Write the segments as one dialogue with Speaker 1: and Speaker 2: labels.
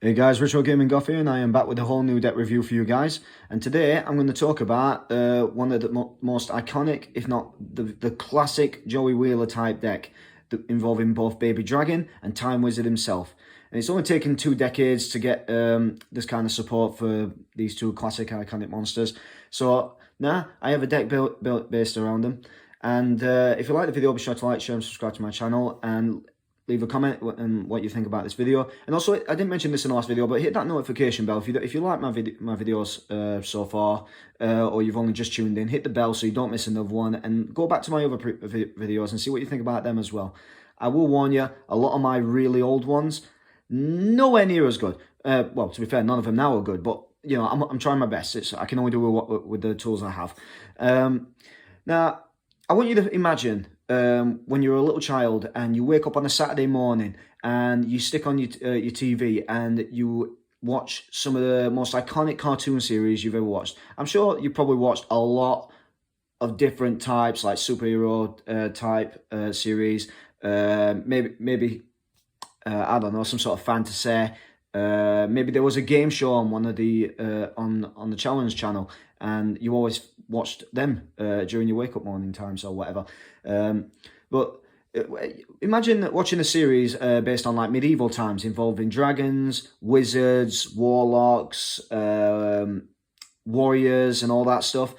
Speaker 1: Hey guys, Retro Gaming Goff here, and I am back with a whole new deck review for you guys. And today I'm going to talk about one of the most iconic, if not the classic Joey Wheeler type deck, involving both Baby Dragon and Time Wizard himself. And it's only taken 2 decades to get this kind of support for these two classic iconic monsters. So now I have a deck built based around them. And if you like the video, be sure to like, share, and subscribe to my channel, and leave a comment and what you think about this video. And also, I didn't mention this in the last video, but hit that notification bell if you like my videos so far, or you've only just tuned in. Hit the bell so you don't miss another one, and go back to my other videos and see what you think about them as well. I will warn you, a lot of my really old ones, nowhere near as good. Well, to be fair, none of them now are good, but you know, I'm trying my best. I can only do with the tools I have. Now, I want you to imagine when you're a little child and you wake up on a Saturday morning and you stick on your TV and you watch some of the most iconic cartoon series you've ever watched. I'm sure you probably watched a lot of different types, like superhero type series, maybe I don't know, some sort of fantasy. Maybe there was a game show on one of the on the Challenge channel, and you always watched them during your wake up morning times or whatever. But imagine watching a series based on like medieval times, involving dragons, wizards, warlocks, warriors, and all that stuff.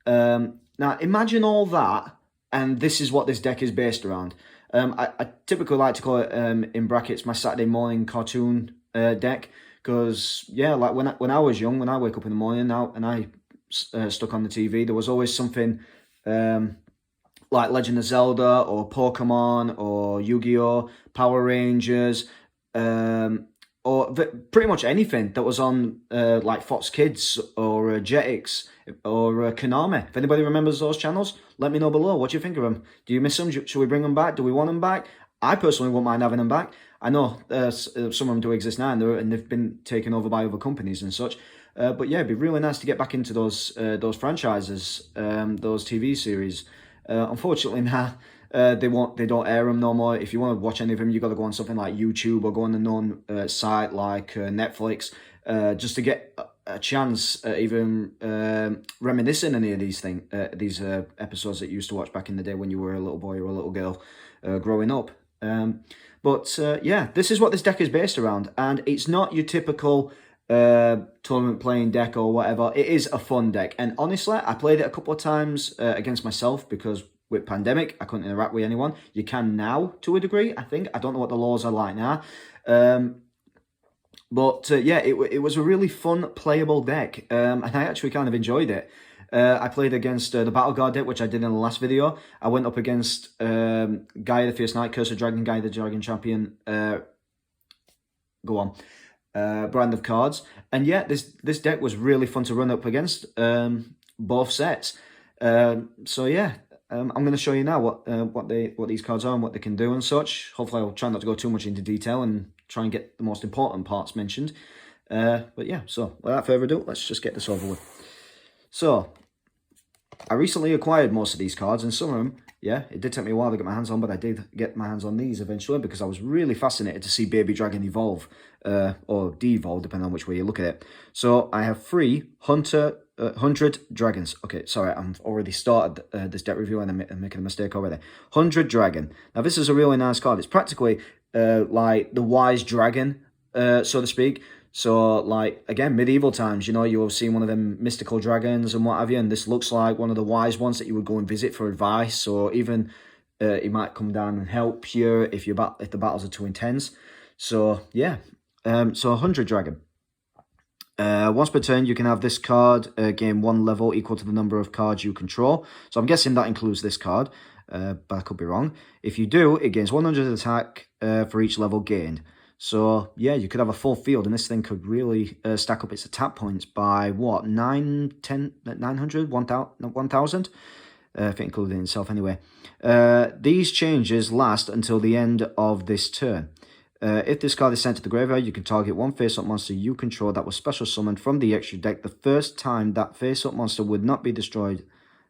Speaker 1: Now imagine all that, and this is what this deck is based around. I typically like to call it in brackets my Saturday morning cartoon deck, because yeah, like when I was young, when I wake up in the morning and I stuck on the TV, there was always something like Legend of Zelda or Pokemon or Yu-Gi-Oh, Power Rangers, or pretty much anything that was on like Fox Kids or Jetix or Konami. If anybody remembers those channels, let me know below. What do you think of them? Do you miss them? Should we bring them back? Do we want them back? I personally wouldn't mind having them back. I know some of them do exist now, and they've been taken over by other companies and such. But yeah, it'd be really nice to get back into those franchises, those TV series. Unfortunately now, they don't air them no more. If you want to watch any of them, you got to go on something like YouTube or go on a known site like Netflix, just to get a chance at even reminiscing any of these episodes that you used to watch back in the day when you were a little boy or a little girl growing up. But yeah, this is what this deck is based around, and it's not your typical tournament playing deck or whatever. It is a fun deck, and honestly, I played it a couple of times against myself, because with pandemic I couldn't interact with anyone. You can now to a degree, I think. I don't know what the laws are like now, but yeah, it was a really fun playable deck, and I actually kind of enjoyed it. I played against the Battle Guard deck, which I did in the last video. I went up against Guy the Fierce Knight, Curse of Dragon, Guy the Dragon Champion, brand of cards. And yeah, this deck was really fun to run up against both sets. So yeah, I'm going to show you now what these cards are and what they can do and such. Hopefully I'll try not to go too much into detail and try and get the most important parts mentioned. But yeah, so without further ado, let's just get this over with. So, I recently acquired most of these cards, and some of them, yeah, it did take me a while to get my hands on, but I did get my hands on these eventually, because I was really fascinated to see Baby Dragon evolve, or de-evolve, depending on which way you look at it. So, I have 100 dragons. Okay, sorry, I've already started this deck review, and I'm making a mistake already. 100 dragon. Now, this is a really nice card. It's practically like the wise dragon, so to speak. So, like, again, medieval times, you know, you will see one of them mystical dragons and what have you, and this looks like one of the wise ones that you would go and visit for advice, or even he might come down and help you if the battles are too intense. So, yeah, so 100 dragon. Once per turn, you can have this card gain 1 level equal to the number of cards you control. So I'm guessing that includes this card, but I could be wrong. If you do, it gains 100 attack for each level gained. So, yeah, you could have a full field, and this thing could really stack up its attack points by, what, 900, 1,000? If it included in itself anyway. These changes last until the end of this turn. If this card is sent to the graveyard, you can target one face-up monster you control that was special summoned from the extra deck. The first time that face-up monster would be destroyed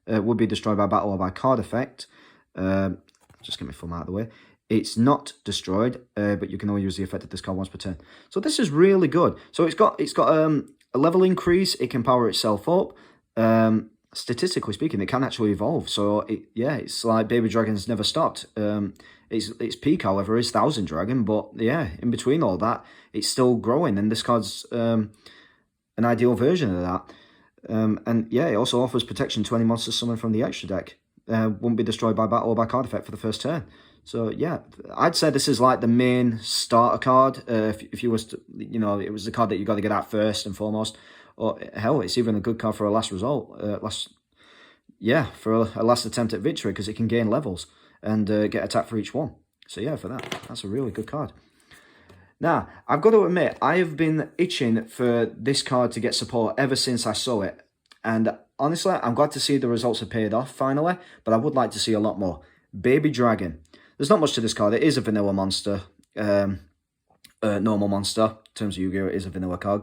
Speaker 1: by battle or by card effect. Just get my thumb out of the way. It's not destroyed, but you can only use the effect of this card once per turn. So this is really good. So it's got a level increase. It can power itself up. Statistically speaking, it can actually evolve. So it's like Baby Dragon's never stopped. Its peak, however, is Thousand Dragon, but yeah, in between all that, it's still growing, and this card's an ideal version of that. And yeah, it also offers protection to any monsters summoned from the extra deck. Won't be destroyed by battle or by card effect for the first turn. So yeah, I'd say this is like the main starter card. If you was to, it was the card that you got to get out first and foremost. Or hell, it's even a good card for a last result. For a last attempt at victory, because it can gain levels and get attack for each one. So yeah, for that's a really good card. Now, I've got to admit, I have been itching for this card to get support ever since I saw it. And honestly, I'm glad to see the results have paid off finally, but I would like to see a lot more. Baby Dragon. There's not much to this card. It is a vanilla monster, normal monster. In terms of Yu-Gi-Oh, it is a vanilla card.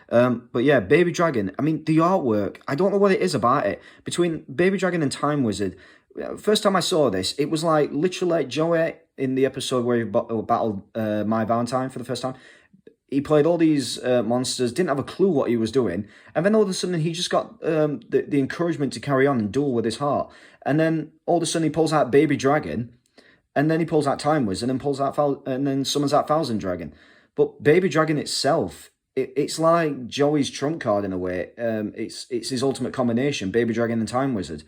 Speaker 1: But yeah, Baby Dragon. I mean, the artwork, I don't know what it is about it. Between Baby Dragon and Time Wizard, first time I saw this, it was like literally like Joey in the episode where he battled My Valentine for the first time. He played all these monsters, didn't have a clue what he was doing, and then all of a sudden he just got the encouragement to carry on and duel with his heart. And then all of a sudden he pulls out Baby Dragon, and then he pulls out Time Wizard, and then summons out Thousand Dragon. But Baby Dragon itself, it's like Joey's trump card in a way. It's his ultimate combination, Baby Dragon and Time Wizard.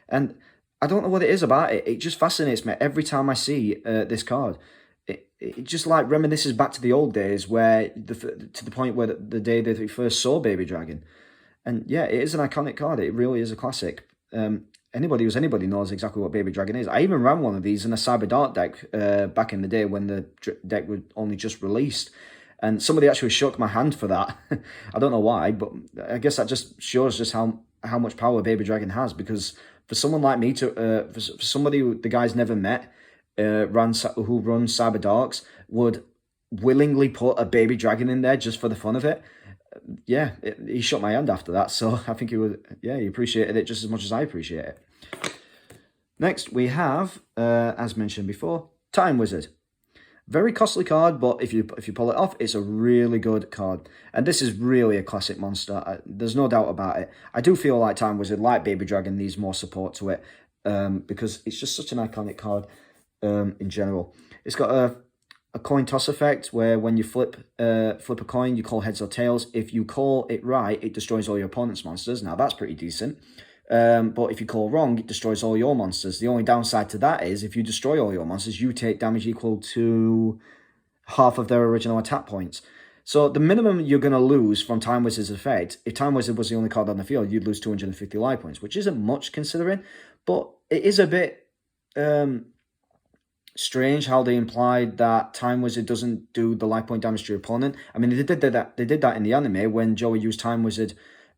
Speaker 1: And I don't know what it is about it. It just fascinates me every time I see this card. It just like reminisces back to the old days where to the point where the day that we first saw Baby Dragon. And yeah, it is an iconic card. It really is a classic. Anybody who's anybody knows exactly what Baby Dragon is. I even ran one of these in a Cyber Dark deck back in the day when the deck was only just released. And somebody actually shook my hand for that. I don't know why, but I guess that just shows just how much power Baby Dragon has. Because for someone like me, for somebody who the guy's never met, who runs Cyber Darks, would willingly put a Baby Dragon in there just for the fun of it. Yeah, he shook my hand after that. So I think he appreciated it just as much as I appreciate it. Next, we have, as mentioned before, Time Wizard. Very costly card, but if you pull it off, it's a really good card. And this is really a classic monster. There's no doubt about it. I do feel like Time Wizard, like Baby Dragon, needs more support to it because it's just such an iconic card in general. It's got a coin toss effect where when you flip a coin, you call heads or tails. If you call it right, it destroys all your opponent's monsters. Now, that's pretty decent. But if you call wrong, it destroys all your monsters. The only downside to that is if you destroy all your monsters, you take damage equal to half of their original attack points. So the minimum you're going to lose from Time Wizard's effect, if Time Wizard was the only card on the field, you'd lose 250 life points, which isn't much considering, but it is a bit strange how they implied that Time Wizard doesn't do the life point damage to your opponent. I mean, they did that in the anime when Joey used Time Wizard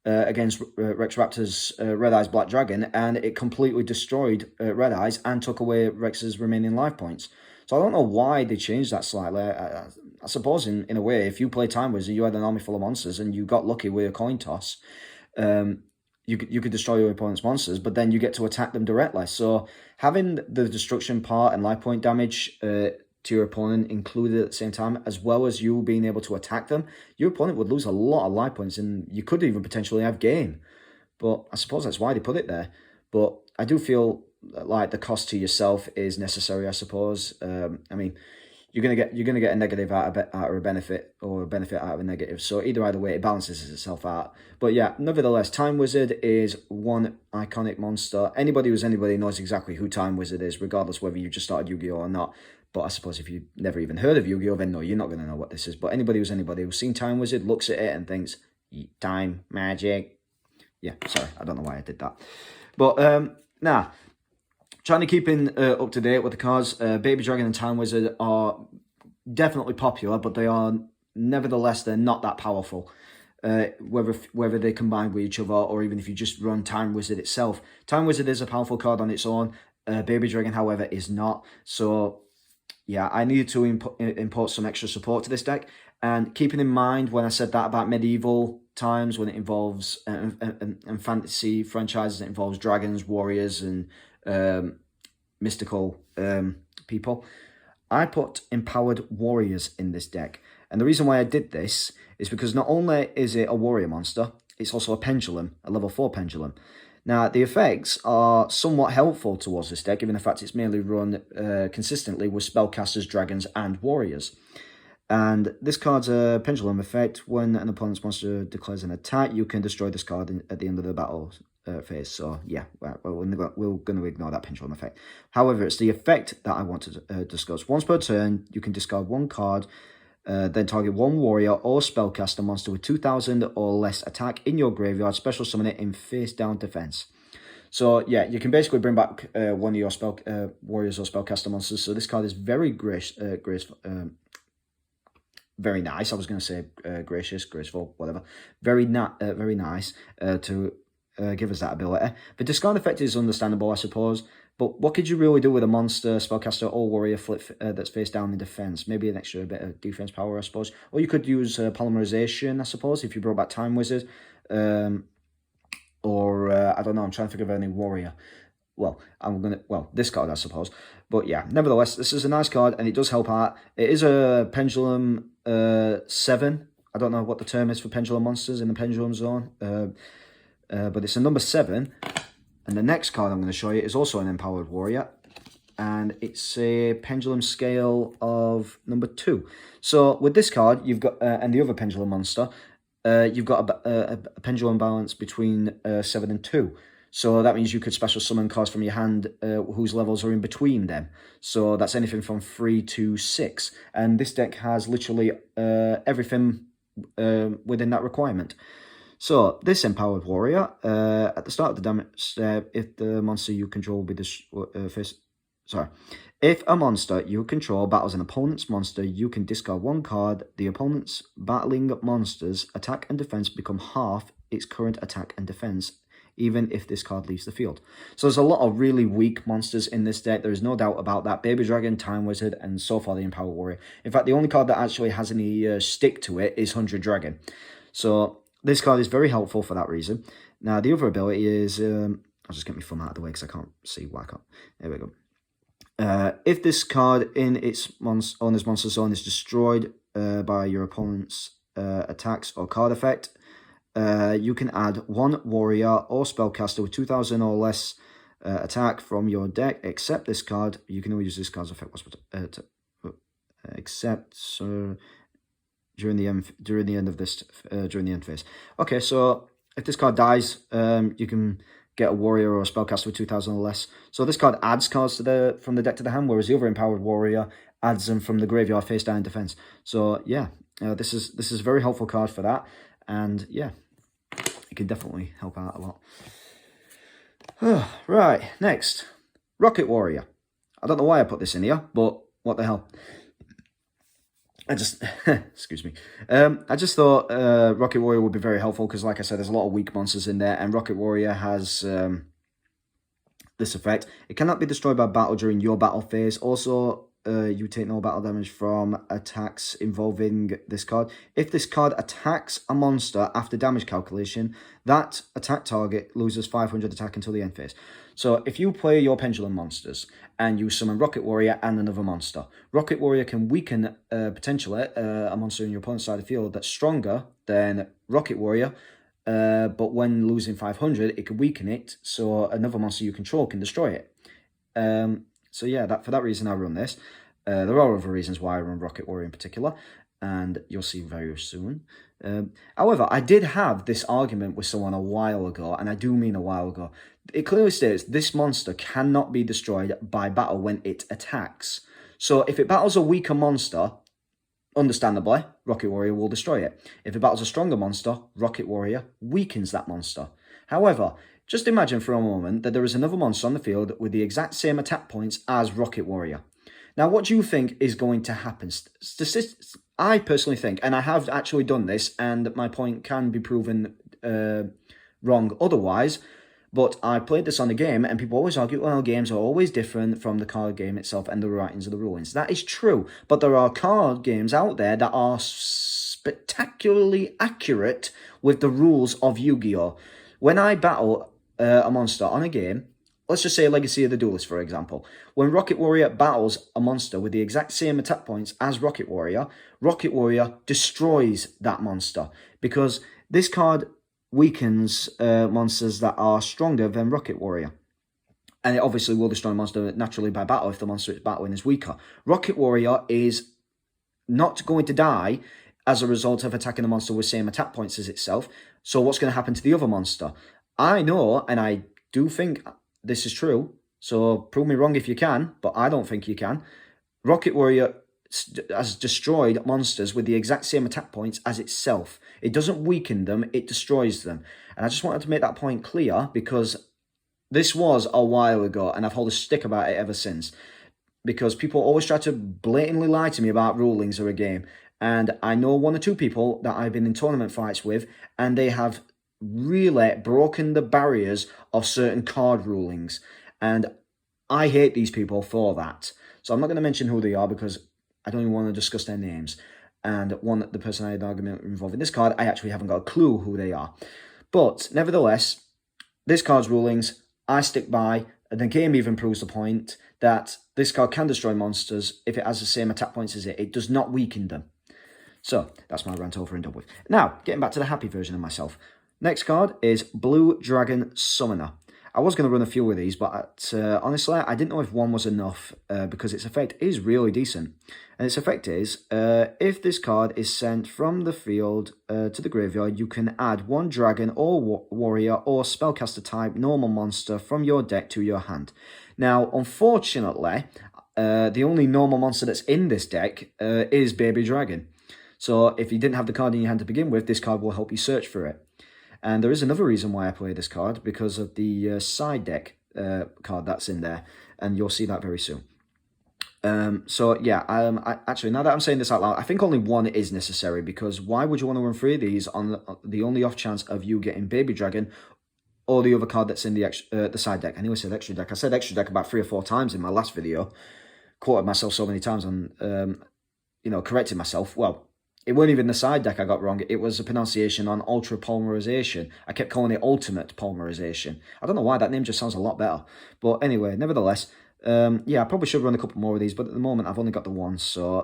Speaker 1: against Rex Raptor's Red Eyes Black Dragon, and it completely destroyed Red Eyes and took away Rex's remaining life points. So I don't know why they changed that slightly. I suppose in a way, if you play Time Wizard, you had an army full of monsters and you got lucky with a coin toss, you could destroy your opponent's monsters, but then you get to attack them directly. So having the destruction part and life point damage to your opponent included at the same time, as well as you being able to attack them, your opponent would lose a lot of life points and you could even potentially have game. But I suppose that's why they put it there. But I do feel like the cost to yourself is necessary, I suppose. I mean, you're gonna get a negative out of a benefit, or a benefit out of a negative. So either way, it balances itself out. But yeah, nevertheless, Time Wizard is one iconic monster. Anybody who's anybody knows exactly who Time Wizard is, regardless whether you just started Yu-Gi-Oh or not. But I suppose if you've never even heard of Yu-Gi-Oh, then no, you're not going to know what this is. But anybody who's seen Time Wizard looks at it and thinks, time, magic. Yeah, sorry, I don't know why I did that. But now, trying to keep up to date with the cards, Baby Dragon and Time Wizard are definitely popular, but they are, nevertheless, they're not that powerful. Whether they combine with each other, or even if you just run Time Wizard itself. Time Wizard is a powerful card on its own. Baby Dragon, however, is not. So yeah, I needed to import some extra support to this deck. And keeping in mind when I said that about medieval times, when it involves and fantasy franchises, it involves dragons, warriors, and mystical people. I put Empowered Warriors in this deck. And the reason why I did this is because not only is it a warrior monster, it's also a pendulum, a level 4 pendulum. Now, the effects are somewhat helpful towards this deck, given the fact it's mainly run consistently with spellcasters, dragons, and warriors. And this card's a pendulum effect. When an opponent's monster declares an attack, you can destroy this card at the end of the battle phase. So, yeah, we're going to ignore that pendulum effect. However, it's the effect that I want to discuss. Once per turn, you can discard one card, then target one warrior or spellcaster monster with 2,000 or less attack in your graveyard, special summon it in face-down defense. So, yeah, you can basically bring back one of your warriors or spellcaster monsters. So this card is very very nice. I was going to say gracious, graceful, whatever. Very nice to give us that ability. The discard effect is understandable, I suppose. But what could you really do with a monster, spellcaster, or warrior flip that's face down in defense? Maybe an extra bit of defense power, I suppose. Or you could use polymerization, I suppose, if you brought back Time Wizard. Or I don't know. I'm trying to think of any warrior. Well, this card, I suppose. But yeah, nevertheless, this is a nice card, and it does help out. It is a Pendulum 7. I don't know what the term is for Pendulum monsters in the Pendulum Zone. But it's a number 7. And the next card I'm going to show you is also an Empowered Warrior. And it's a Pendulum Scale of number 2. So with this card, you've got, and the other Pendulum monster, you've got a pendulum balance between 7 and 2. So that means you could special summon cards from your hand whose levels are in between them. So that's anything from 3 to 6. And this deck has literally everything within that requirement. So this Empowered Warrior, at the start of the damage step, if the monster you control will be if a monster you control battles an opponent's monster, you can discard one card. The opponent's battling monster's attack and defense become half its current attack and defense, even if this card leaves the field. So there's a lot of really weak monsters in this deck. There is no doubt about that. Baby Dragon, Time Wizard, and so far the Empowered Warrior. In fact, the only card that actually has any stick to it is 100 Dragon. So this card is very helpful for that reason. Now, the other ability is... I'll just get my thumb out of the way because I can't see why I can't. There we go. If this card in its owner's monster zone is destroyed by your opponent's attacks or card effect, you can add one warrior or spellcaster with 2,000 or less attack from your deck, except this card. You can only use this card's effect during the end phase. Okay, so if this card dies, you can get a warrior or a spellcaster with 2,000 or less. So this card adds cards from the deck to the hand, whereas the other Empowered Warrior adds them from the graveyard face down in defense. So yeah, this is a very helpful card for that, and yeah, it can definitely help out a lot. Right, next, Rocket Warrior. I don't know why I put this in here, but what the hell. Excuse me. I just thought Rocket Warrior would be very helpful because, like I said, there's a lot of weak monsters in there, and Rocket Warrior has this effect. It cannot be destroyed by battle during your battle phase. Also, you take no battle damage from attacks involving this card. If this card attacks a monster after damage calculation, that attack target loses 500 attack until the end phase. So if you play your Pendulum monsters and you summon Rocket Warrior and another monster, Rocket Warrior can weaken potentially a monster in your opponent's side of the field that's stronger than Rocket Warrior, but when losing 500, it can weaken it, so another monster you control can destroy it. So yeah, for that reason I run this. There are other reasons why I run Rocket Warrior in particular, and you'll see very soon. However, I did have this argument with someone a while ago, and I do mean a while ago. It clearly states this monster cannot be destroyed by battle when it attacks. So if it battles a weaker monster, understandably, Rocket Warrior will destroy it. If it battles a stronger monster, Rocket Warrior weakens that monster. However, just imagine for a moment that there is another monster on the field with the exact same attack points as Rocket Warrior. Now, what do you think is going to happen? I personally think, and I have actually done this, and my point can be proven wrong otherwise, but I played this on the game, and people always argue, well, games are always different from the card game itself and the writings of the rulings. That is true, but there are card games out there that are spectacularly accurate with the rules of Yu-Gi-Oh! When I battle a monster on a game, let's just say Legacy of the Duelist, for example. When Rocket Warrior battles a monster with the exact same attack points as Rocket Warrior destroys that monster, because this card weakens monsters that are stronger than Rocket Warrior. And it obviously will destroy a monster naturally by battle if the monster it's battling is weaker. Rocket Warrior is not going to die as a result of attacking a monster with same attack points as itself. So what's going to happen to the other monster? I know, and I do think this is true, so prove me wrong if you can, but I don't think you can. Rocket Warrior has destroyed monsters with the exact same attack points as itself. It doesn't weaken them, it destroys them. And I just wanted to make that point clear, because this was a while ago, and I've held a stick about it ever since. Because people always try to blatantly lie to me about rulings of a game. And I know one or two people that I've been in tournament fights with, and they have really broken the barriers of certain card rulings. And I hate these people for that. So I'm not going to mention who they are, because I don't even want to discuss their names. And the person I had an argument involving this card, I actually haven't got a clue who they are. But nevertheless, this card's rulings, I stick by. And the game even proves the point that this card can destroy monsters if it has the same attack points as it. It does not weaken them. So that's my rant over and done with. Now, getting back to the happy version of myself. Next card is Blue Dragon Summoner. I was going to run a few of these, but honestly, I didn't know if one was enough, because its effect is really decent. And its effect is, if this card is sent from the field to the graveyard, you can add one dragon or warrior or spellcaster type normal monster from your deck to your hand. Now, unfortunately, the only normal monster that's in this deck is Baby Dragon. So if you didn't have the card in your hand to begin with, this card will help you search for it. And there is another reason why I play this card, because of the side deck card that's in there, and you'll see that very soon. So yeah, actually, now that I'm saying this out loud, I think only one is necessary, because why would you want to run 3 of these on the only off chance of you getting Baby Dragon or the other card that's in the side deck? I nearly said extra deck. I said extra deck about 3 or 4 times in my last video. Quoted myself so many times on, corrected myself. Well, it wasn't even the side deck I got wrong. It was a pronunciation on ultra polymerization. I kept calling it ultimate polymerization. I don't know why, that name just sounds a lot better. But anyway, nevertheless, yeah, I probably should run a couple more of these, but at the moment I've only got the one,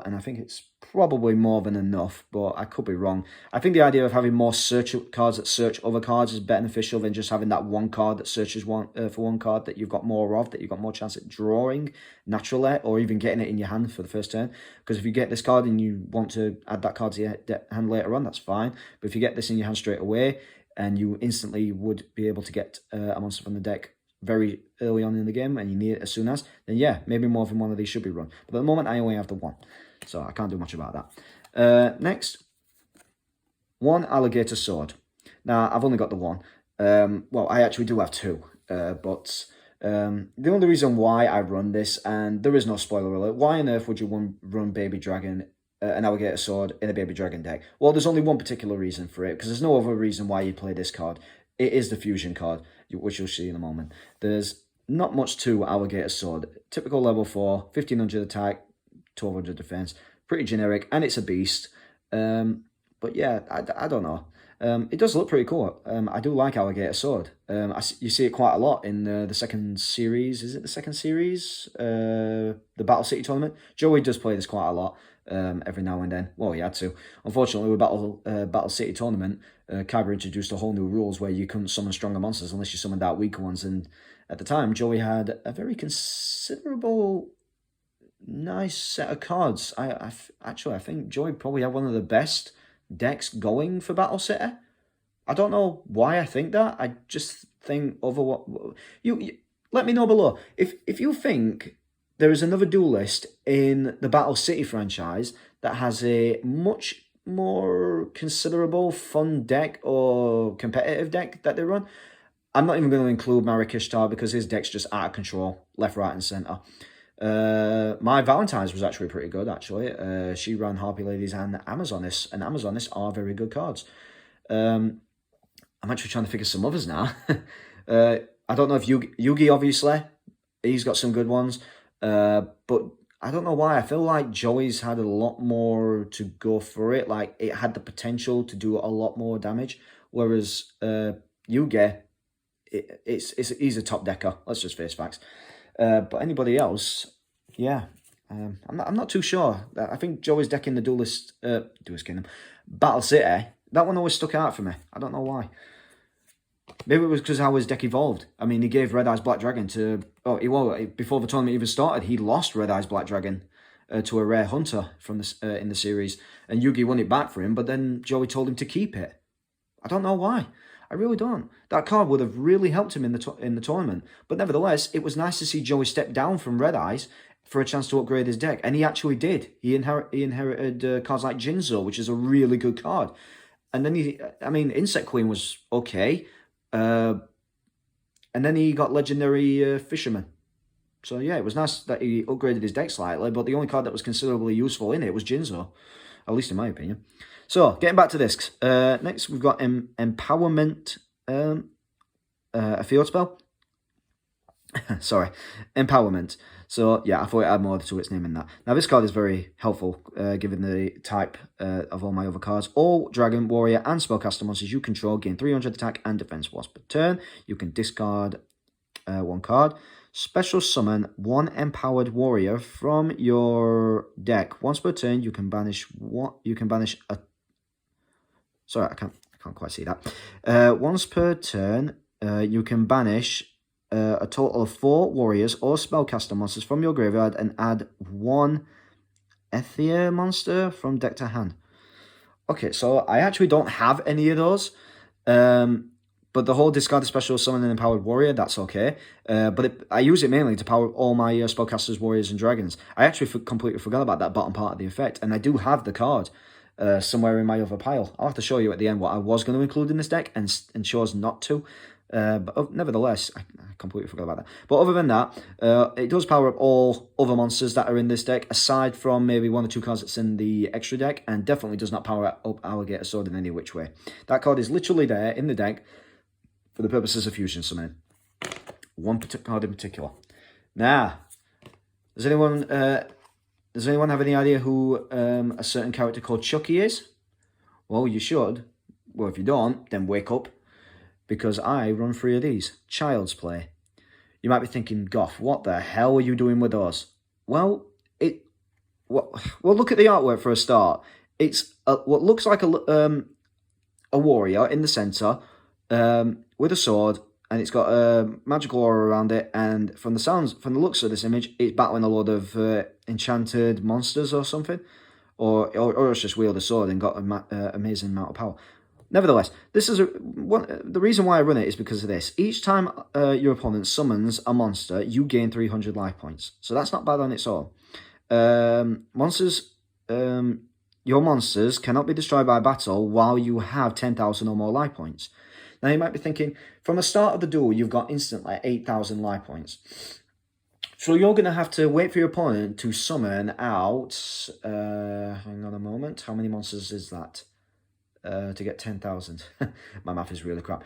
Speaker 1: and I think it's probably more than enough, but I could be wrong. I think the idea of having more search cards that search other cards is beneficial than just having that one card that searches for one card that you've got more of, that you've got more chance at drawing naturally, or even getting it in your hand for the first turn. Because if you get this card and you want to add that card to your hand later on, that's fine. But if you get this in your hand straight away, and you instantly would be able to get a monster from the deck very early on in the game, and you need it as soon as, then yeah, maybe more than one of these should be run. But at the moment, I only have the one, so I can't do much about that. Next, one alligator sword. Now, I've only got the one. Well, I actually do have 2, but the only reason why I run this, and there is no spoiler alert, why on earth would you run Baby Dragon, an alligator sword, in a Baby Dragon deck? Well, there's only one particular reason for it, because there's no other reason why you play this card. It is the fusion card, which you'll see in a moment. There's not much to Alligator Sword. Typical level 4, 1500 attack, 1200 defense. Pretty generic, and it's a beast. But yeah, I don't know. It does look pretty cool. I do like Alligator Sword. You see it quite a lot in the second series. Is it the second series? The Battle City tournament? Joey does play this quite a lot. Every now and then. Well, he had to. Unfortunately, with Battle City tournament, Kyber introduced a whole new rules where you couldn't summon stronger monsters unless you summoned out weaker ones. And at the time, Joey had a very considerable, nice set of cards. I think Joey probably had one of the best decks going for Battle City. I don't know why I think that. I just think over what you let me know below if you think there is another duelist in the Battle City franchise that has a much more considerable fun deck or competitive deck that they run. I'm not even going to include Marikishtar because his deck's just out of control, left, right, and centre. My Valentine's was actually pretty good, actually. She ran Harpy Ladies and Amazonis, and Amazonis are very good cards. I'm actually trying to figure some others now. I don't know if Yugi, obviously, he's got some good ones. But I don't know why. I feel like Joey's had a lot more to go for it. Like, it had the potential to do a lot more damage. Whereas Yugioh, he's a top decker. Let's just face facts. But anybody else, yeah, I'm not too sure. I think Joey's deck in the Duelist Kingdom, Battle City, that one always stuck out for me. I don't know why. Maybe it was because how his deck evolved. I mean, he gave Red Eyes Black Dragon to... before the tournament even started, he lost Red Eyes Black Dragon to a rare hunter from the in the series. And Yugi won it back for him, but then Joey told him to keep it. I don't know why. I really don't. That card would have really helped him in the tournament. But nevertheless, it was nice to see Joey step down from Red Eyes for a chance to upgrade his deck. And he actually did. He inherited cards like Jinzo, which is a really good card. And then Insect Queen was okay. And then he got Legendary Fisherman. So yeah, it was nice that he upgraded his deck slightly, but the only card that was considerably useful in it was Jinzo, at least in my opinion. So, getting back to this, next we've got Empowerment, a field spell. Sorry, Empowerment. So yeah, I thought it had more to its name in that. Now this card is very helpful, given the type of all my other cards. All Dragon, Warrior, and Spellcaster monsters you control gain 300 attack and defense once per turn. You can discard one card. Special summon one Empowered Warrior from your deck. Once per turn, you can banish a... Sorry, I can't quite see that. Once per turn, you can banish a total of 4 warriors or spellcaster monsters from your graveyard and add 1 Ether monster from deck to hand. Okay, so I actually don't have any of those. But the whole discard a special summon an empowered warrior, that's okay. But I use it mainly to power all my spellcasters, warriors, and dragons. I actually completely forgot about that bottom part of the effect, and I do have the card somewhere in my other pile. I'll have to show you at the end what I was going to include in this deck and chose not to. But nevertheless, I completely forgot about that. But other than that, it does power up all other monsters that are in this deck, aside from maybe 1 or 2 cards that's in the extra deck, and definitely does not power up Alligator Sword in any which way. That card is literally there in the deck for the purposes of fusion summoning. One card in particular. Now, does anyone have any idea who a certain character called Chucky is? Well, you should. Well, if you don't, then wake up, because I run 3 of these. Child's Play. You might be thinking, Goff, what the hell are you doing with those? Well, look at the artwork for a start. It's what looks like a warrior in the center, with a sword, and it's got a magical aura around it, and from the looks of this image, it's battling a load of enchanted monsters or something, or it's just wield a sword and got an amazing amount of power. Nevertheless, this is the reason why I run it is because of this. Each time your opponent summons a monster, you gain 300 life points, so that's not bad on its own. Your monsters cannot be destroyed by battle while you have 10,000 or more life points. Now, you might be thinking, from the start of the duel, you've got instantly 8,000 life points. So you're going to have to wait for your opponent to summon out... hang on a moment. How many monsters is that? To get 10,000. My math is really crap.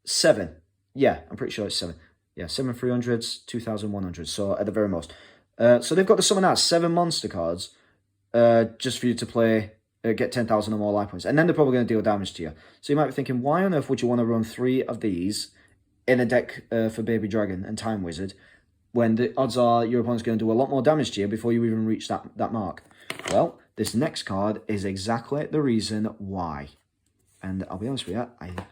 Speaker 1: 7. Yeah, I'm pretty sure it's 7. Yeah, 7 300s, 2,100. So at the very most. So they've got to summon out 7 monster cards just for you to play... get 10,000 or more life points. And then they're probably going to deal damage to you. So you might be thinking, why on earth would you want to run 3 of these in a deck for Baby Dragon and Time Wizard when the odds are your opponent's going to do a lot more damage to you before you even reach that mark? Well, this next card is exactly the reason why. And I'll be honest with you,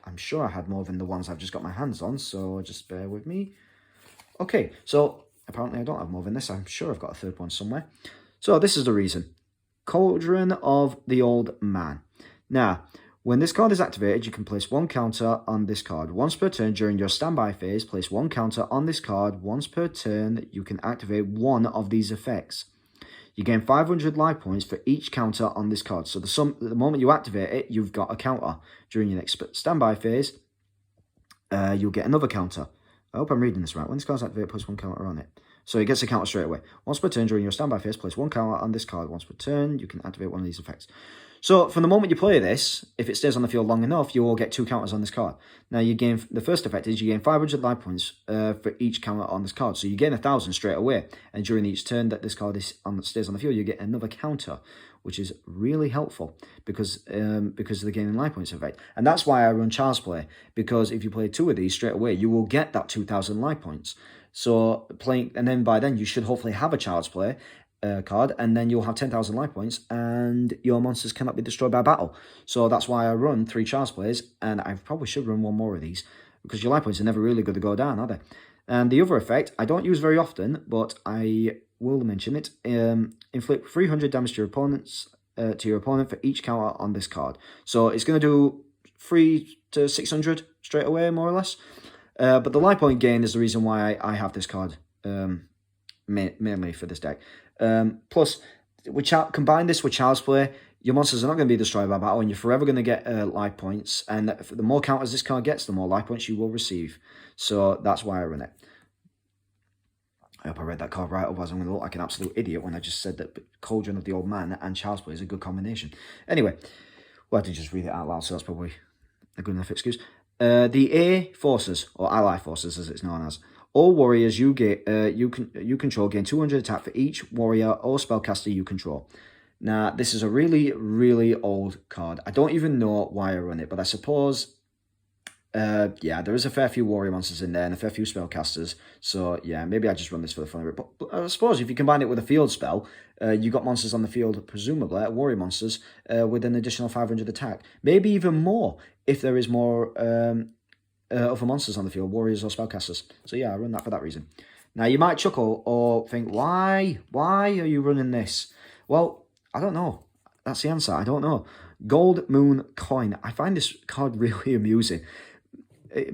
Speaker 1: I'm sure I had more than the ones I've just got my hands on, so just bear with me. Okay, so apparently I don't have more than this. I'm sure I've got a third one somewhere. So this is the reason. Cauldron of the Old Man. Now, when this card is activated, you can place 1 counter on this card. Once per turn during your standby phase, place 1 counter on this card. Once per turn, you can activate 1 of these effects. You gain 500 life points for each counter on this card. So the moment you activate it, you've got a counter. During your next standby phase, you'll get another counter. I hope I'm reading this right. When this card's activated, place 1 counter on it. So it gets a counter straight away. Once per turn during your standby phase, place 1 counter on this card. Once per turn, you can activate 1 of these effects. So from the moment you play this, if it stays on the field long enough, you will get 2 counters on this card. Now you gain, the first effect is you gain 500 life points for each counter on this card. So you gain 1,000 straight away. And during each turn that this card stays on the field, you get another counter, which is really helpful because of the gaining life points effect. And that's why I run Child's Play, because if you play 2 of these straight away, you will get that 2,000 life points. So playing, and then by then you should hopefully have a Child's Play card, and then you'll have 10,000 life points, and your monsters cannot be destroyed by battle. So that's why I run 3 Child's Plays, and I probably should run 1 more of these, because your life points are never really going to go down, are they? And the other effect, I don't use very often, but I will mention it. Inflict 300 damage to your opponent for each counter on this card. So it's going to do 3 to 600 straight away, more or less. But the life point gain is the reason why I have this card mainly for this deck. Plus, combine this with Child's Play, your monsters are not going to be destroyed by battle, and you're forever going to get life points. And the more counters this card gets, the more life points you will receive. So that's why I run it. I hope I read that card right, otherwise I'm going to look like an absolute idiot when I just said that Cauldron of the Old Man and Child's Play is a good combination. Anyway, well, I did just read it out loud, so that's probably a good enough excuse. The A forces, or ally forces as it's known as. All warriors you control gain 200 attack for each warrior or spellcaster you control. Now, this is a really, really old card. I don't even know why I run it, but I suppose, yeah, there is a fair few warrior monsters in there and a fair few spellcasters. So, yeah, maybe I just run this for the fun of it. But I suppose if you combine it with a field spell, you got monsters on the field, presumably, warrior monsters, with an additional 500 attack. Maybe even more if there is more other monsters on the field, warriors or spellcasters. So yeah, I run that for that reason. Now you might chuckle or think, why are you running this? Well, I don't know. That's the answer. I don't know. Gold Moon Coin. I find this card really amusing.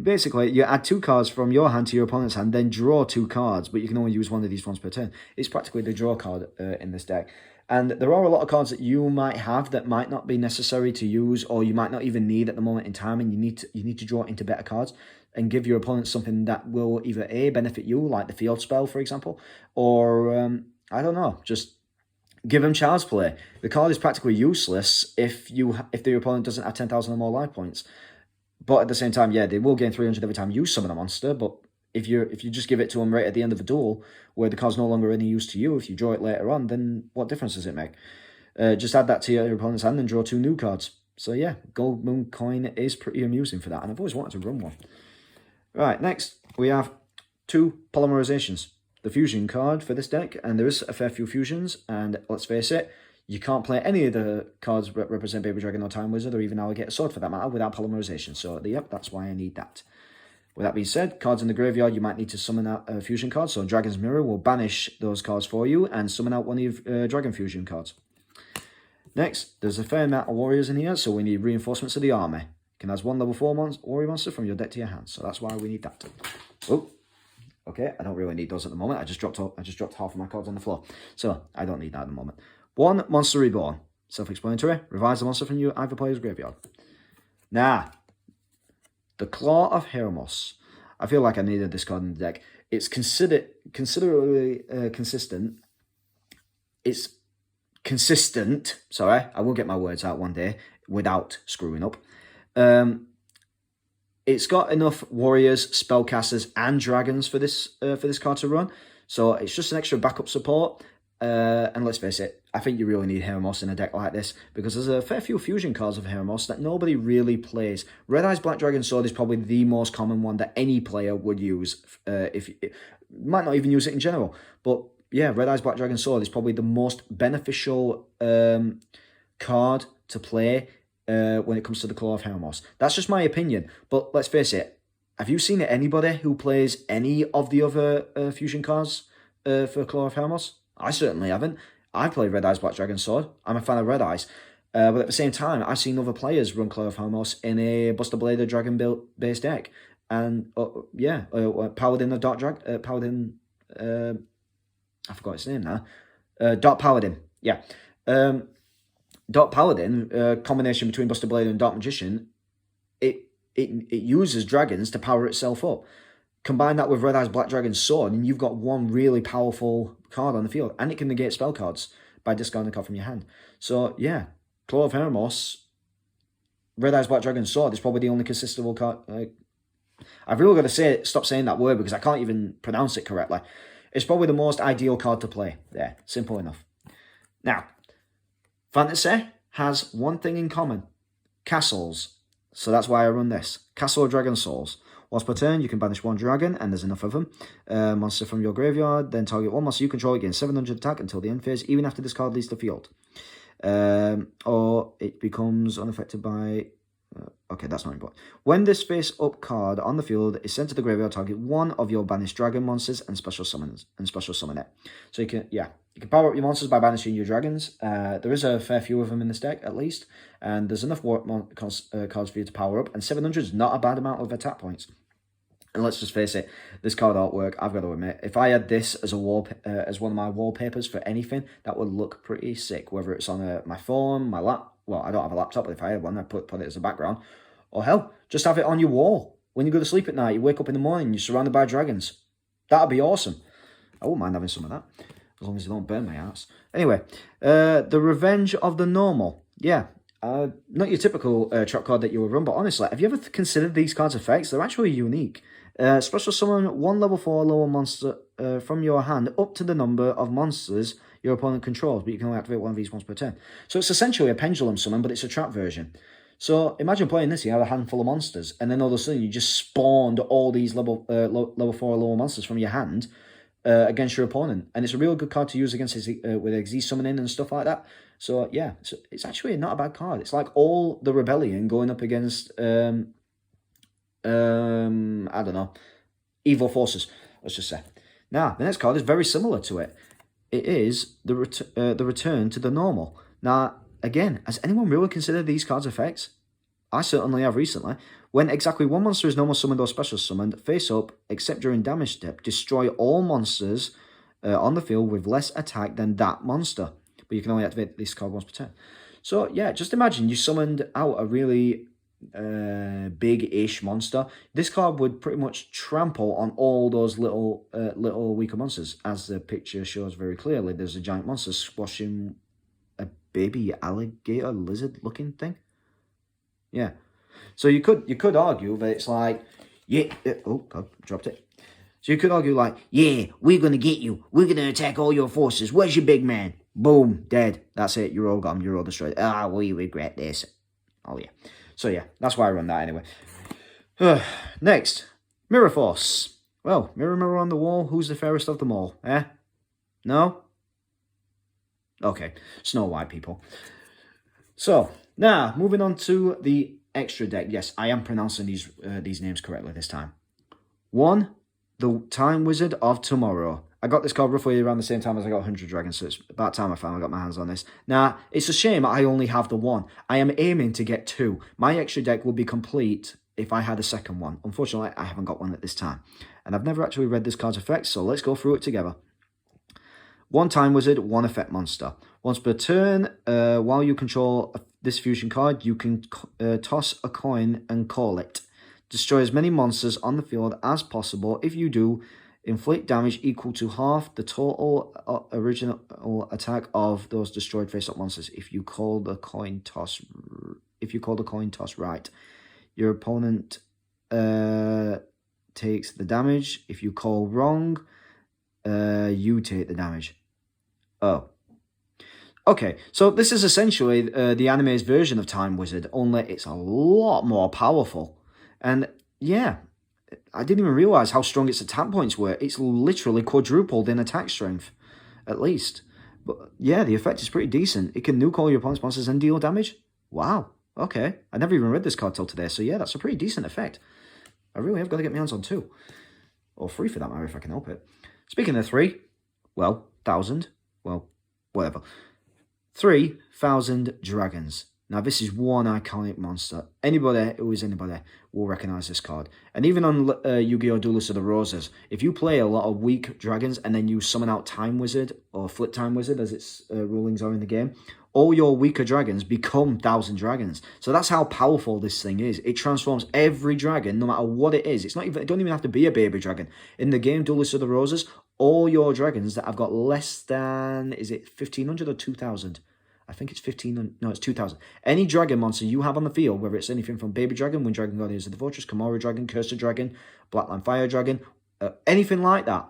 Speaker 1: Basically, you add 2 cards from your hand to your opponent's hand, then draw 2 cards, but you can only use 1 of these ones per turn. It's practically the draw card in this deck. And there are a lot of cards that you might have that might not be necessary to use, or you might not even need at the moment in time, and you need to draw into better cards and give your opponent something that will either A, benefit you, like the field spell, for example, or, I don't know, just give them Child's Play. The card is practically useless if your opponent doesn't have 10,000 or more life points. But at the same time, yeah, they will gain 300 every time you summon a monster, but if you just give it to them right at the end of the duel, where the card's no longer any use to you, if you draw it later on, then what difference does it make? Just add that to your opponent's hand and draw 2 new cards. So yeah, Gold Moon Coin is pretty amusing for that, and I've always wanted to run one. Right, next we have 2 polymerizations. The fusion card for this deck, and there is a fair few fusions, and let's face it, you can't play any of the cards that represent Baby Dragon or Time Wizard or even Alligator Sword for that matter without polymerization. So yep, that's why I need that. With that being said, cards in the graveyard, you might need to summon out a fusion card. So Dragon's Mirror will banish those cards for you and summon out one of your Dragon Fusion cards. Next, there's a fair amount of warriors in here, so we need reinforcements of the army. You can add 1 level 4 warrior monster from your deck to your hand. So that's why we need that. Oh, okay, I don't really need those at the moment. I just dropped half of my cards on the floor. So I don't need that at the moment. 1 Monster Reborn. Self-explanatory. Revives the monster from your either player's graveyard. Now, the Claw of Hermos. I feel like I needed this card in the deck. It's considerably consistent. It's consistent. Sorry, I will get my words out one day without screwing up. It's got enough warriors, spellcasters, and dragons for this card to run. So it's just an extra backup support. And let's face it, I think you really need Hermos in a deck like this, because there's a fair few fusion cards of Hermos that nobody really plays. Red Eyes Black Dragon Sword is probably the most common one that any player would use. Might not even use it in general, but yeah, Red Eyes Black Dragon Sword is probably the most beneficial card to play when it comes to the Claw of Hermos. That's just my opinion, but let's face it, have you seen anybody who plays any of the other fusion cards for Claw of Hermos? I certainly haven't. I play Red Eyes Black Dragon Sword. I'm a fan of Red Eyes. But at the same time, I've seen other players run Claw of Hermos in a Buster Blader Dragon based deck. And Paladin of Dark Dragon. Paladin. I forgot his name now. Dark Paladin. Yeah. Dark Paladin, combination between Buster Blader and Dark Magician, it uses dragons to power itself up. Combine that with Red Eyes Black Dragon Sword, and you've got one really powerful card on the field, and it can negate spell cards by discarding a card from your hand. So yeah, Claw of Hermos, Red Eyes Black Dragon Sword is probably the only consistable card. I've really got to stop saying that word because I can't even pronounce it correctly. It's probably the most ideal card to play. There, simple enough. Now, Fantasy has one thing in common. Castles. So that's why I run this. Castle of Dragon Souls. Once per turn, you can banish one dragon, and there's enough of them. Monster from your graveyard, then target one monster you control, it gains 700 attack until the end phase, even after this card leaves the field. Or it becomes unaffected by... okay, that's not important. When this face-up card on the field is sent to the graveyard, target one of your banished dragon monsters and special summon it. So you can power up your monsters by banishing your dragons. There is a fair few of them in this deck, at least, and there's enough cards for you to power up, and 700 is not a bad amount of attack points. And let's just face it, this card artwork, I've got to admit, if I had this as as one of my wallpapers for anything, that would look pretty sick, whether it's on my phone, my lap. Well, I don't have a laptop, but if I had one, I'd put it as a background. Or hell, just have it on your wall. When you go to sleep at night, you wake up in the morning, you're surrounded by dragons. That'd be awesome. I wouldn't mind having some of that, as long as they don't burn my ass. Anyway, the Revenge of the Normal. Yeah, not your typical trap card that you would run, but honestly, have you ever considered these cards' effects? They're actually unique. Special summon one level 4 lower monster from your hand up to the number of monsters your opponent controls, but you can only activate one of these once per turn. So it's essentially a pendulum summon, but it's a trap version. So imagine playing this, you have a handful of monsters, and then all of a sudden you just spawned all these level 4 lower monsters from your hand against your opponent. And it's a really good card to use against with Xyz summoning and stuff like that. So yeah, it's actually not a bad card. It's like all the Rebellion going up against, I don't know, evil forces, let's just say. Now, the next card is very similar to it. It is the Return to the Normal. Now, again, has anyone really considered these cards' effects? I certainly have recently. When exactly one monster is normal summoned or special summoned, face up, except during damage step, destroy all monsters on the field with less attack than that monster. But you can only activate this card once per turn. So, yeah, just imagine you summoned out a really big-ish monster. This card would pretty much trample on all those little weaker monsters, as the picture shows very clearly. There's a giant monster squashing a baby alligator lizard looking thing. Yeah, so you could argue that it's like, yeah, oh god, dropped it. So you could argue like, yeah, we're gonna get you, we're gonna attack all your forces, where's your big man? Boom, dead. That's it, you're all gone, you're all destroyed. Ah, we regret this. Oh yeah. So yeah, that's why I run that anyway. Next, Mirror Force. Well, mirror on the wall, who's the fairest of them all? Eh? No? Okay, Snow White, people. So, now, moving on to the extra deck. Yes, I am pronouncing these names correctly this time. 1, the Time Wizard of Tomorrow. I got this card roughly around the same time as I got 100 Dragons, so it's about time I finally got my hands on this. Now, it's a shame I only have the 1. I am aiming to get 2. My extra deck would be complete if I had a second one. Unfortunately, I haven't got one at this time. And I've never actually read this card's effects, so let's go through it together. 1 Time Wizard, 1 Effect Monster. Once per turn, while you control this fusion card, you can toss a coin and call it. Destroy as many monsters on the field as possible. If you do, inflict damage equal to half the total original attack of those destroyed face-up monsters. If you call the coin toss right, your opponent takes the damage. If you call wrong, you take the damage. Oh. Okay, so this is essentially the anime's version of Time Wizard, only it's a lot more powerful. And yeah, I didn't even realize how strong its attack points were. It's literally quadrupled in attack strength, at least. But yeah, the effect is pretty decent. It can nuke all your opponent's monsters and deal damage. Wow, okay. I never even read this card till today, so yeah, that's a pretty decent effect. I really have got to get my hands on 2. Or 3 for that matter, if I can help it. Speaking of 3, well, 1,000, well, whatever. 3,000 Dragons. Now, this is one iconic monster. Anybody who is anybody will recognize this card. And even on Yu-Gi-Oh! Duelist of the Roses, if you play a lot of weak dragons and then you summon out Time Wizard, or Flip Time Wizard as its rulings are in the game, all your weaker dragons become 1,000 Dragons. So that's how powerful this thing is. It transforms every dragon, no matter what it is. It don't even have to be a baby dragon. In the game Duelist of the Roses, all your dragons that have got less than, is it 1,500 or 2,000? I think it's 15, no, it's 2,000. Any dragon monster you have on the field, whether it's anything from Baby Dragon, Wind Dragon, Guardians of the Fortress, Kimura Dragon, Cursed Dragon, Blackline Fire Dragon, anything like that.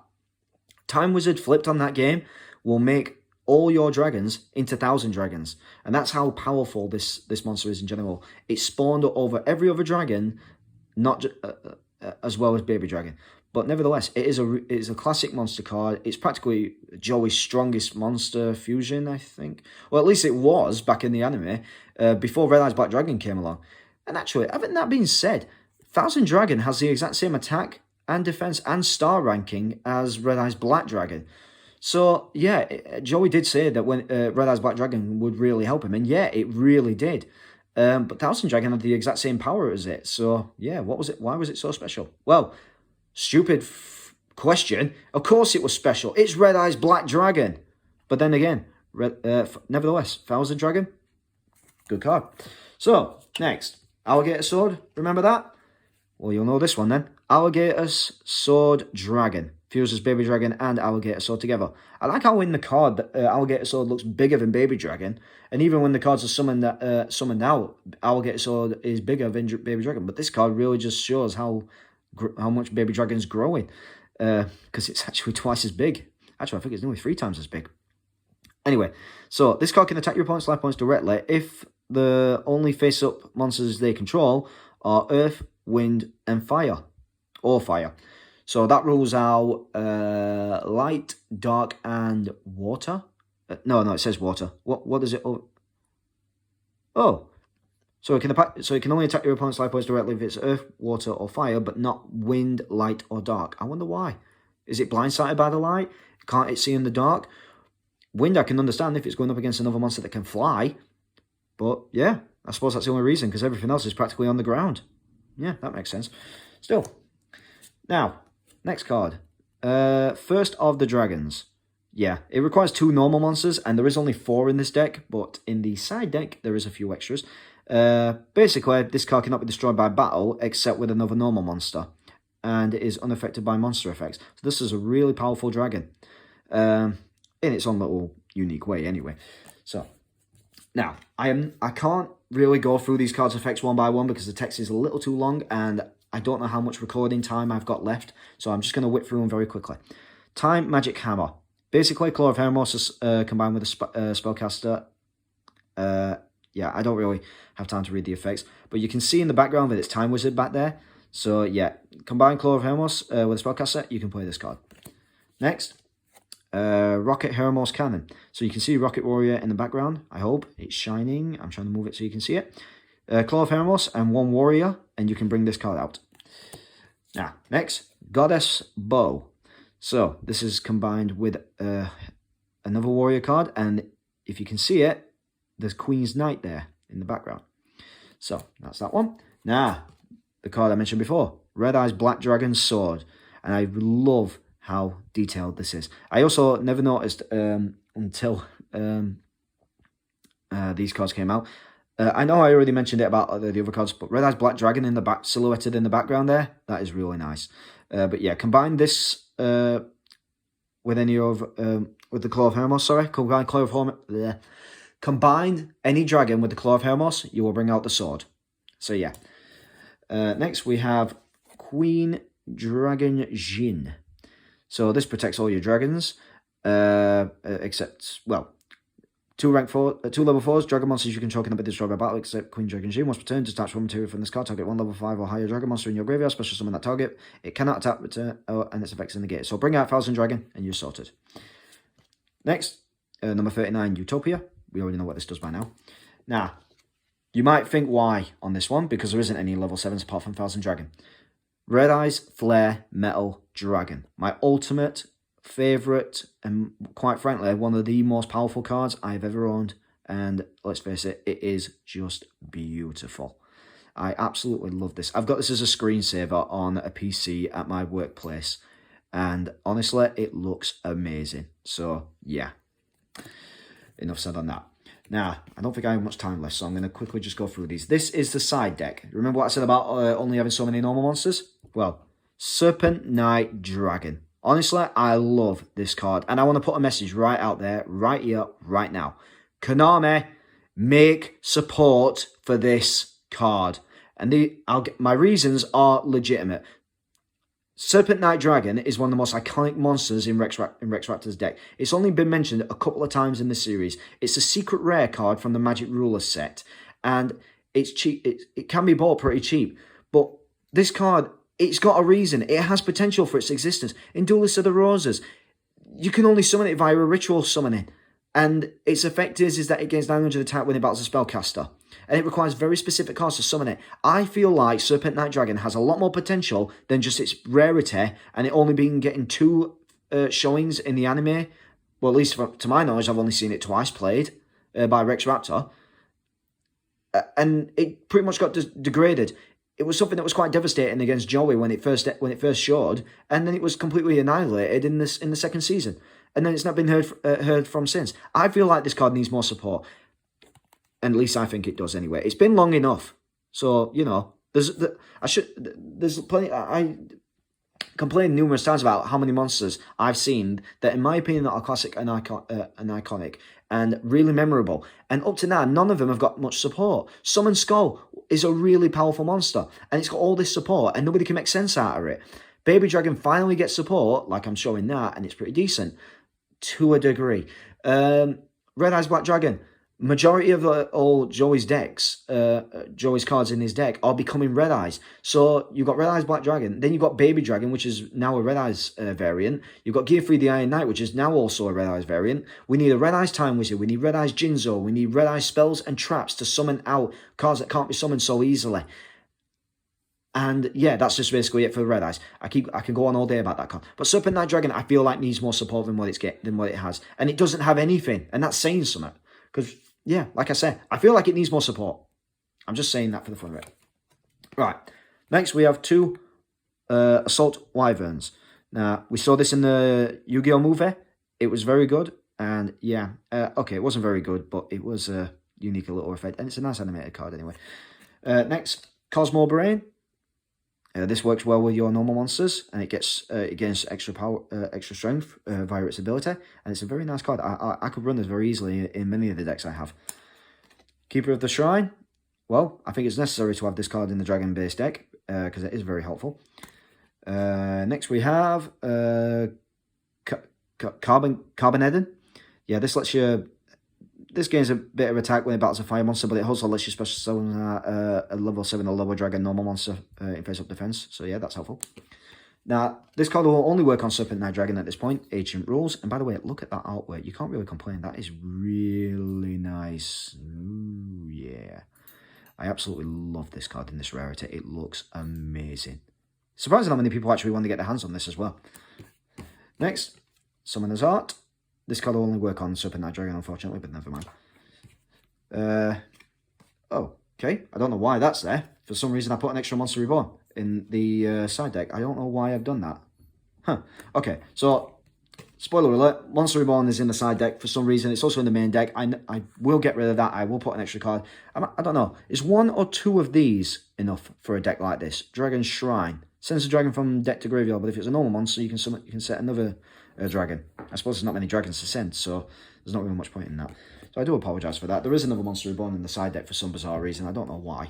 Speaker 1: Time Wizard flipped on that game will make all your dragons into 1,000 dragons. And that's how powerful this monster is in general. It spawned over every other dragon, not as well as Baby Dragon. But nevertheless, it is a classic monster card. It's practically Joey's strongest monster fusion, I think. Well, at least it was back in the anime, before Red Eyes Black Dragon came along. And actually, having that being said, 1,000 Dragon has the exact same attack and defense and star ranking as Red Eyes Black Dragon. So, yeah, Joey did say that when Red Eyes Black Dragon would really help him. And yeah, it really did. But 1,000 Dragon had the exact same power as it. So, yeah, what was it? Why was it so special? Well, stupid question. Of course it was special. It's Red Eyes Black Dragon. But then again, nevertheless, 1,000 Dragon, good card. So, next, Alligator Sword. Remember that? Well, you'll know this one then. Alligator Sword Dragon. Fuses Baby Dragon and Alligator Sword together. I like how in the card, Alligator Sword looks bigger than Baby Dragon. And even when the cards are summoned out, Alligator Sword is bigger than Baby Dragon. But this card really just shows how much Baby Dragon's growing. Because it's actually twice as big. Actually, I think it's nearly 3 times as big. Anyway, so this card can attack your opponent's life points directly if the only face-up monsters they control are Earth, Wind, and Fire. Or Fire. So that rules out light, dark, and water. No, it says water. What is it? Oh, so it can only attack your opponent's life points directly if it's earth, water, or fire, but not wind, light, or dark. I wonder why. Is it blindsided by the light? Can't it see in the dark? Wind I can understand if it's going up against another monster that can fly. But yeah, I suppose that's the only reason, because everything else is practically on the ground. Yeah, that makes sense. Still. Now, next card. First of the Dragons. Yeah, it requires 2 normal monsters, and there is only 4 in this deck, but in the side deck, there is a few extras. Basically, this card cannot be destroyed by battle, except with another normal monster, and it is unaffected by monster effects. So this is a really powerful dragon, in its own little unique way, anyway. So, now, I can't really go through these cards' effects one by one, because the text is a little too long, and I don't know how much recording time I've got left, so I'm just going to whip through them very quickly. Time Magic Hammer. Basically, Claw of Hermos is combined with a spellcaster. Yeah, I don't really have time to read the effects, but you can see in the background that it's Time Wizard back there. So yeah, combine Claw of Hermos with a spellcaster, you can play this card. Next, Rocket Hermos Cannon. So you can see Rocket Warrior in the background, I hope. It's shining. I'm trying to move it so you can see it. Claw of Hermos and 1 Warrior, and you can bring this card out. Now, next, Goddess Bow. So, this is combined with another Warrior card, and if you can see it, there's Queen's Knight there in the background. So, that's that one. Now, the card I mentioned before, Red Eyes Black Dragon Sword. And I love how detailed this is. I also never noticed until these cards came out. I know I already mentioned it about the other cards, but Red Eyes Black Dragon in the back, silhouetted in the background there, that is really nice. But yeah, combine this with any of with the Claw of Hermos. Sorry, combine any dragon with the Claw of Hermos, you will bring out the sword. So yeah. Next we have Queen Dragon Jin. So this protects all your dragons, except, well, 2 level 4s, dragon monsters you control cannot be destroyed by battle except Queen Dragon Jin. Once per turn, detach one material from this card, target 1 level 5 or higher dragon monster in your graveyard, special summon that target. It cannot attack, return, and its effects are negated. So bring out 1,000 Dragon and you're sorted. Next, number 39, Utopia. We already know what this does by now. Now, you might think why on this one, because there isn't any level 7s apart from 1,000 Dragon. Red Eyes Flare Metal Dragon. My ultimate favourite, and quite frankly, one of the most powerful cards I've ever owned. And let's face it, it is just beautiful. I absolutely love this. I've got this as a screensaver on a PC at my workplace. And honestly, it looks amazing. So, yeah. Enough said on that. Now, I don't think I have much time left, so I'm going to quickly just go through these. This is the side deck. Remember what I said about only having so many normal monsters? Well, Serpent Knight Dragon. Honestly, I love this card, and I want to put a message right out there, right here, right now. Konami, make support for this card. And my reasons are legitimate. Serpent Knight Dragon is one of the most iconic monsters in Rex Raptor's deck. It's only been mentioned a couple of times in the series. It's a secret rare card from the Magic Ruler set, and it's cheap. It can be bought pretty cheap, but this card, it's got a reason. It has potential for its existence. In Duelist of the Roses, you can only summon it via a ritual summoning, and its effect is that it gains 900 attack when it battles a spellcaster. And it requires very specific cards to summon it. I feel like Serpent Knight Dragon has a lot more potential than just its rarity, and it only been getting 2 showings in the anime. Well, at least to my knowledge, I've only seen it twice played by Rex Raptor. And it pretty much got degraded. It was something that was quite devastating against Joey when it first showed, and then it was completely annihilated in the second season. And then it's not been heard from since. I feel like this card needs more support. And at least I think it does anyway. It's been long enough. So, you know, there's plenty. I complained numerous times about how many monsters I've seen that, in my opinion, are classic and iconic and really memorable. And up to now, none of them have got much support. Summon Skull is a really powerful monster, and it's got all this support, and nobody can make sense out of it. Baby Dragon finally gets support, like I'm showing that, and it's pretty decent to a degree. Red Eyes Black Dragon. Majority of all Joey's decks, Joey's cards in his deck are becoming Red Eyes. So you've got Red Eyes Black Dragon, then you've got Baby Dragon, which is now a Red Eyes variant. You've got Gear 3 the Iron Knight, which is now also a Red Eyes variant. We need a Red Eyes Time Wizard, we need Red Eyes Jinzo, we need Red Eyes spells and traps to summon out cards that can't be summoned so easily. And yeah, that's just basically it for Red Eyes. I can go on all day about that card. But Serpent Knight Dragon, I feel like needs more support than what it has. And it doesn't have anything, and that's saying something. Because yeah, like I said, I feel like it needs more support. I'm just saying that for the fun of it. Right. Next, we have 2 Assault Wyverns. Now, we saw this in the Yu-Gi-Oh movie. It was very good. And yeah, okay, it wasn't very good, but it was a unique little effect. And it's a nice animated card anyway. Next, Cosmo Brain. This works well with your normal monsters, and it gains extra power, extra strength via its ability, and it's a very nice card. I could run this very easily in many of the decks I have. Keeper of the Shrine. Well, I think it's necessary to have this card in the dragon-based deck because it is very helpful. Next we have Carbon Eden. Yeah, this lets you. This gains a bit of attack when it battles a fire monster, but it also lets you special summon a level 7 or lower dragon normal monster in face-up defense. So yeah, that's helpful. Now, this card will only work on Serpent Knight Dragon at this point, Ancient Rules. And by the way, look at that artwork. You can't really complain. That is really nice. Ooh, yeah. I absolutely love this card in this rarity. It looks amazing. Surprising how many people actually want to get their hands on this as well. Next, Summoner's Art. This card will only work on Serpent Knight Dragon, unfortunately, but never mind. Okay. I don't know why that's there. For some reason, I put an extra Monster Reborn in the side deck. I don't know why I've done that. Huh. Okay, so, spoiler alert, Monster Reborn is in the side deck for some reason. It's also in the main deck. I will get rid of that. I will put an extra card. I don't know. Is 1 or 2 of these enough for a deck like this? Dragon Shrine. Sends a dragon from deck to graveyard, but if it's a normal monster, you can set another dragon. I suppose there's not many dragons to send, so there's not really much point in that. So I do apologise for that. There is another Monster Reborn in the side deck for some bizarre reason. I don't know why.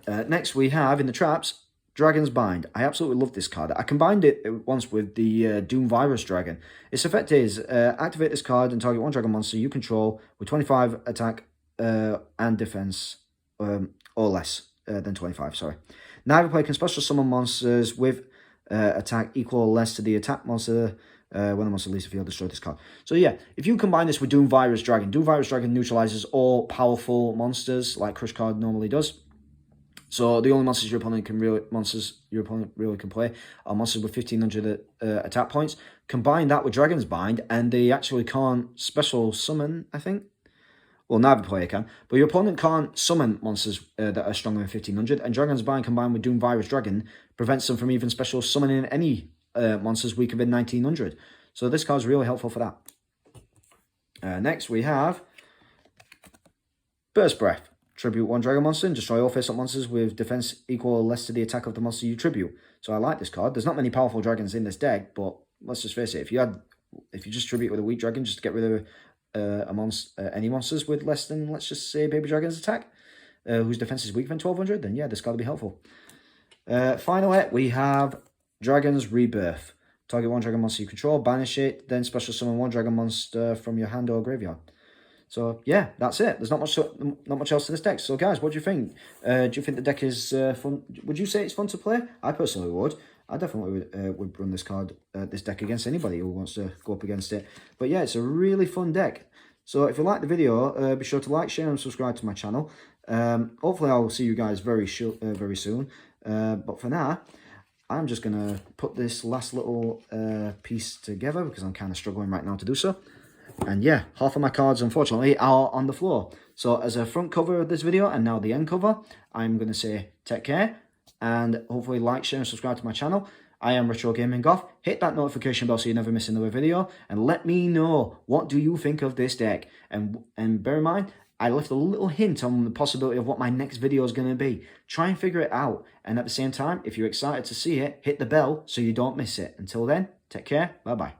Speaker 1: Next we have, in the traps, Dragon's Bind. I absolutely love this card. I combined it once with the Doom Virus Dragon. Its effect is, activate this card and target 1 dragon monster you control with 25 attack and defense, or less than 25, sorry. Neither player can special summon monsters with attack equal or less to the attack monster when the monster leaves the field, destroy this card. So yeah, if you combine this with Doom Virus Dragon neutralizes all powerful monsters like Crush Card normally does. So the only monsters your opponent really can play are monsters with 1500 attack points. Combine that with Dragon's Bind, and they actually can't special summon, I think. Well, neither player can, but your opponent can't summon monsters that are stronger than 1500, and Dragon's Bind combined with Doom Virus Dragon prevents them from even special summoning any monsters weaker than 1900. So this card's really helpful for that. Next we have Burst Breath. Tribute 1 dragon monster and destroy all face-up monsters with defense equal or less to the attack of the monster you tribute. So I like this card. There's not many powerful dragons in this deck, but let's just face it, if you just tribute with a weak dragon just to get rid of any monsters with less than, let's just say, Baby Dragon's attack, whose defense is weaker than 1200, then yeah, this card will be helpful. Finally, we have Dragon's Rebirth. Target one dragon monster you control, banish it, then special summon one dragon monster from your hand or graveyard. So yeah, that's it. There's not much else to this deck. So guys, what do you think? Do you think the deck is fun? Would you say it's fun to play? I personally would. I definitely would run this deck against anybody who wants to go up against it. But yeah, it's a really fun deck. So if you like the video, be sure to like, share, and subscribe to my channel. Hopefully, I will see you guys very soon. But for now, I'm just gonna put this last little piece together because I'm kind of struggling right now to do so. And yeah, half of my cards, unfortunately, are on the floor. So as a front cover of this video and now the end cover, I'm going to say take care. And hopefully like, share, and subscribe to my channel. I am Retro Gaming Goth. Hit that notification bell so you never miss another video. And let me know, what do you think of this deck? And bear in mind, I left a little hint on the possibility of what my next video is going to be. Try and figure it out. And at the same time, if you're excited to see it, hit the bell so you don't miss it. Until then, take care. Bye-bye.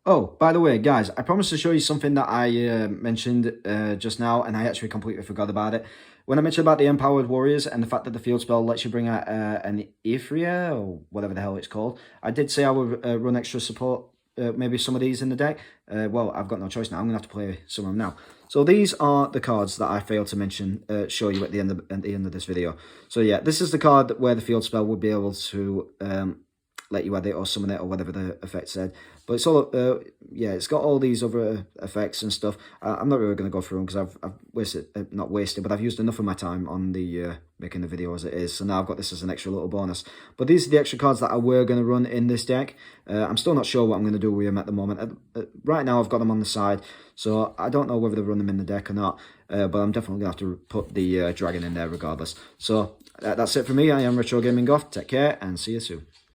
Speaker 1: Oh, by the way, guys, I promised to show you something that I mentioned just now, and I actually completely forgot about it. When I mentioned about the Empowered Warriors and the fact that the field spell lets you bring out an Ephria, or whatever the hell it's called, I did say I would run extra support, maybe some of these in the deck. Well, I've got no choice now. I'm going to have to play some of them now. So these are the cards that I failed to mention, show you at the end of this video. So yeah, this is the card where the field spell would be able to let you add it or summon it or whatever the effect said. But it's all, yeah, it's got all these other effects and stuff. I'm not really going to go through them because I've wasted, not wasted, but I've used enough of my time on the making the video as it is. So now I've got this as an extra little bonus. But these are the extra cards that I were going to run in this deck. I'm still not sure what I'm going to do with them at the moment. Right now I've got them on the side, so I don't know whether to run them in the deck or not. But I'm definitely going to have to put the dragon in there regardless. So that's it for me. I am Retro Gaming Goth. Take care and see you soon.